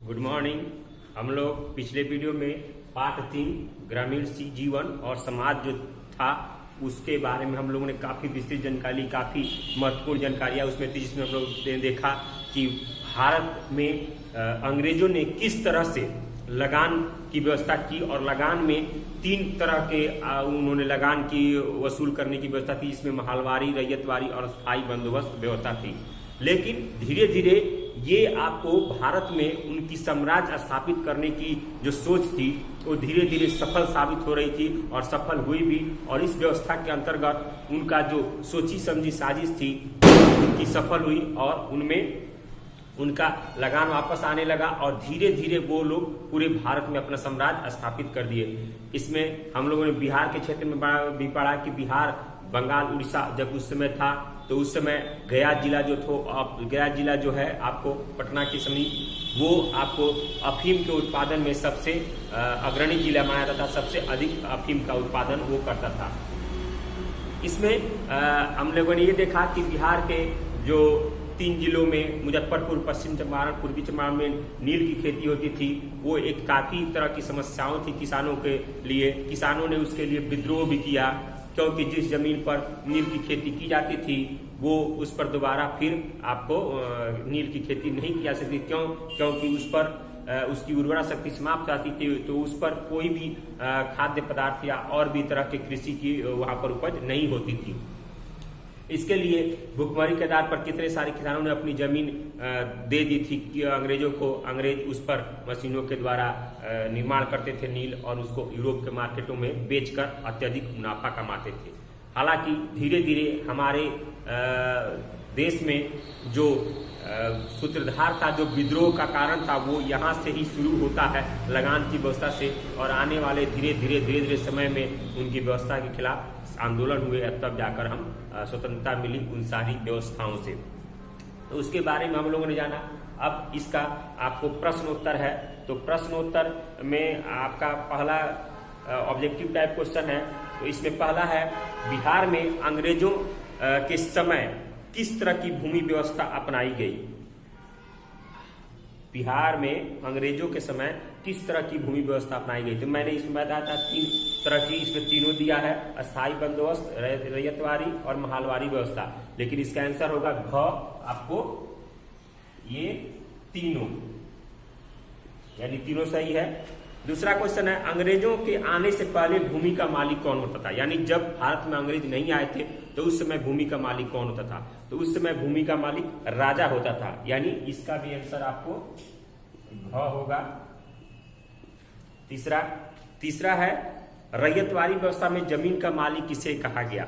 Good morning. हम लोग पिछले वीडियो में पार्ट 3 ग्रामीण जीवन और समाज जो था उसके बारे में हम लोगों ने काफ़ी विस्तृत जानकारी, काफ़ी महत्वपूर्ण जानकारियाँ उसमें थी, जिसमें हम लोग ने देखा कि भारत में अंग्रेजों ने किस तरह से लगान की व्यवस्था की और लगान में 3 तरह के उन्होंने लगान की वसूल करने की व्यवस्था थी, जिसमें महलवारी, रैयतवारी और स्थायी बंदोबस्त व्यवस्था थी। लेकिन धीरे धीरे ये आपको भारत में उनकी साम्राज्य स्थापित करने की जो सोच थी वो धीरे धीरे सफल साबित हो रही थी और सफल हुई भी। और इस व्यवस्था के अंतर्गत उनका जो सोची समझी साजिश थी उनकी सफल हुई और उनमें उनका लगान वापस आने लगा और धीरे धीरे वो लोग पूरे भारत में अपना साम्राज्य स्थापित कर दिए। इसमें हम लोगों ने बिहार के क्षेत्र में भी पढ़ा कि बिहार, बंगाल, उड़ीसा जब उस समय था तो उस समय गया जिला गया जिला जो है आपको पटना के समीप, वो आपको अफीम के उत्पादन में सबसे अग्रणी जिला माना जाता था, सबसे अधिक अफीम का उत्पादन वो करता था। इसमें हम लोगों ने ये देखा कि बिहार के जो 3 जिलों में मुजफ्फरपुर, पश्चिम चंपारण, पूर्वी चंपारण में नील की खेती होती थी, वो एक काफी तरह की समस्याओं थी किसानों के लिए। किसानों ने उसके लिए विद्रोह भी किया, क्योंकि जिस जमीन पर नील की खेती की जाती थी वो उस पर दोबारा फिर आपको नील की खेती नहीं की जा सकती। क्योंकि उस पर उसकी उर्वरा शक्ति समाप्त हो जाती थी, तो उस पर कोई भी खाद्य पदार्थ या और भी तरह के कृषि की वहां पर उपज नहीं होती थी। इसके लिए भुखमरी के आधार पर कितने सारे किसानों ने अपनी जमीन दे दी थी कि अंग्रेजों को। अंग्रेज उस पर मशीनों के द्वारा निर्माण करते थे नील और उसको यूरोप के मार्केटों में बेचकर अत्यधिक मुनाफा कमाते थे। हालांकि धीरे धीरे हमारे देश में जो सूत्रधार था, जो विद्रोह का कारण था, वो यहाँ से ही शुरू होता है, लगान की व्यवस्था से। और आने वाले धीरे धीरे समय में उनकी व्यवस्था के खिलाफ आंदोलन हुए, तब जाकर हम स्वतंत्रता मिली उन सारी व्यवस्थाओं से। तो उसके बारे में हम लोगों ने जाना। अब इसका आपको प्रश्नोत्तर है, तो प्रश्नोत्तर में आपका पहला ऑब्जेक्टिव टाइप क्वेश्चन है। तो इसमें पहला है, बिहार में अंग्रेजों के समय किस तरह की भूमि व्यवस्था अपनाई गई? बिहार में अंग्रेजों के समय किस तरह की भूमि व्यवस्था अपनाई गई? तो मैंने इसमें बताया था 3 तरह की, इसमें तीनों दिया है, स्थायी बंदोबस्त, रैयतवारी और महलवारी व्यवस्था। लेकिन इसका आंसर होगा घ, आपको ये तीनों, यानी तीनों सही है। दूसरा क्वेश्चन है, अंग्रेजों के आने से पहले भूमि का मालिक कौन होता था? यानी जब भारत में अंग्रेज नहीं आए थे तो उस समय भूमि का मालिक कौन होता था? तो उस समय भूमि का मालिक राजा होता था, यानी इसका भी आंसर आपको घ होगा। तीसरा है, रैयतवारी व्यवस्था में जमीन का मालिक किसे कहा गया,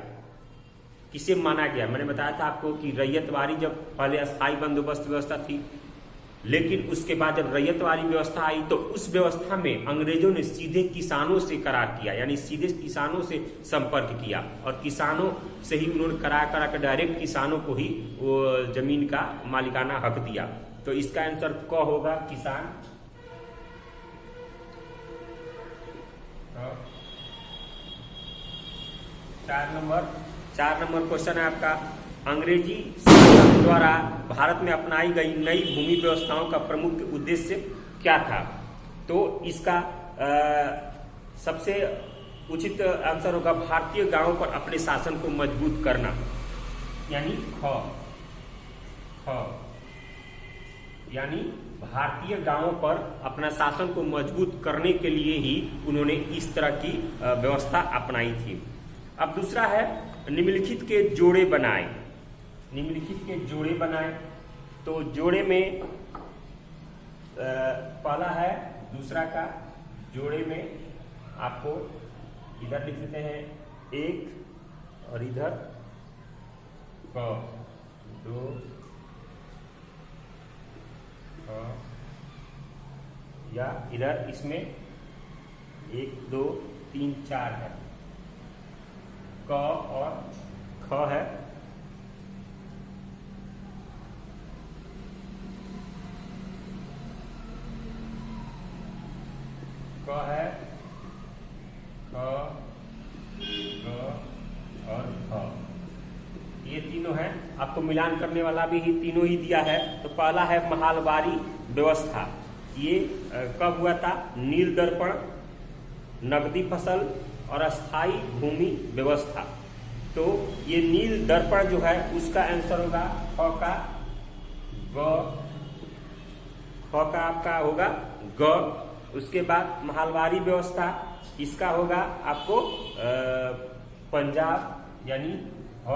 किसे माना गया? मैंने बताया था आपको कि रैयतवारी जब पहले स्थायी बंदोबस्त व्यवस्था थी, लेकिन उसके बाद जब रैयतवारी व्यवस्था आई तो उस व्यवस्था में अंग्रेजों ने सीधे किसानों से करार किया, यानी सीधे किसानों से संपर्क किया और किसानों से ही उन्होंने करार करा कर डायरेक्ट किसानों को ही वो जमीन का मालिकाना हक दिया। तो इसका आंसर क होगा, किसान। चार नंबर क्वेश्चन है आपका, अंग्रेजी शासन द्वारा भारत में अपनाई गई नई भूमि व्यवस्थाओं का प्रमुख उद्देश्य क्या था? तो इसका सबसे उचित आंसर होगा, भारतीय गांवों पर अपने शासन को मजबूत करना, यानी ख, यानी भारतीय गांवों पर अपना शासन को मजबूत करने के लिए ही उन्होंने इस तरह की व्यवस्था अपनाई थी। अब दूसरा है, निम्नलिखित के जोड़े बनाए। निम्नलिखित के जोड़े बनाए, तो जोड़े में पहला है, दूसरा का जोड़े में आपको इधर लिख देते हैं 1 और इधर क, 2 या इधर इसमें 1 2 3 4 है, क और ख है। क है, ख, ग और ख, ये तीनों है। आपको मिलान करने वाला भी तीनों ही दिया है। तो पहला है महलवारी व्यवस्था। ये कब हुआ था? नील दर्पण, नकदी फसल और अस्थाई भूमि व्यवस्था। तो ये नील दर्पण जो है उसका आंसर होगा ख का ग, ख का आपका होगा ग। उसके बाद महलवारी व्यवस्था, इसका होगा आपको पंजाब यानी ह।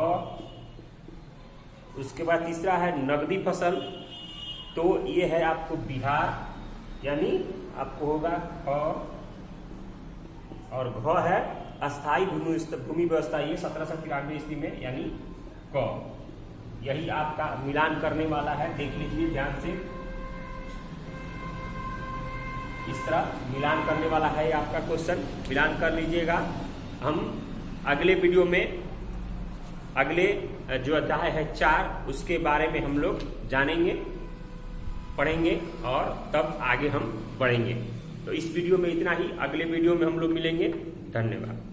उसके बाद तीसरा है नकदी फसल, तो ये है आपको बिहार यानी आपको होगा ख। और घ है अस्थाई भूमि व्यवस्था, ये 1793 ईस्वी में यानी क। यही आपका मिलान करने वाला है, देख लीजिए ध्यान से। इस तरह मिलान करने वाला है आपका क्वेश्चन, मिलान कर लीजिएगा। हम अगले वीडियो में अगले जो अध्याय है 4 उसके बारे में हम लोग जानेंगे, पढ़ेंगे और तब आगे हम बढ़ेंगे। तो इस वीडियो में इतना ही, अगले वीडियो में हम लोग मिलेंगे। धन्यवाद।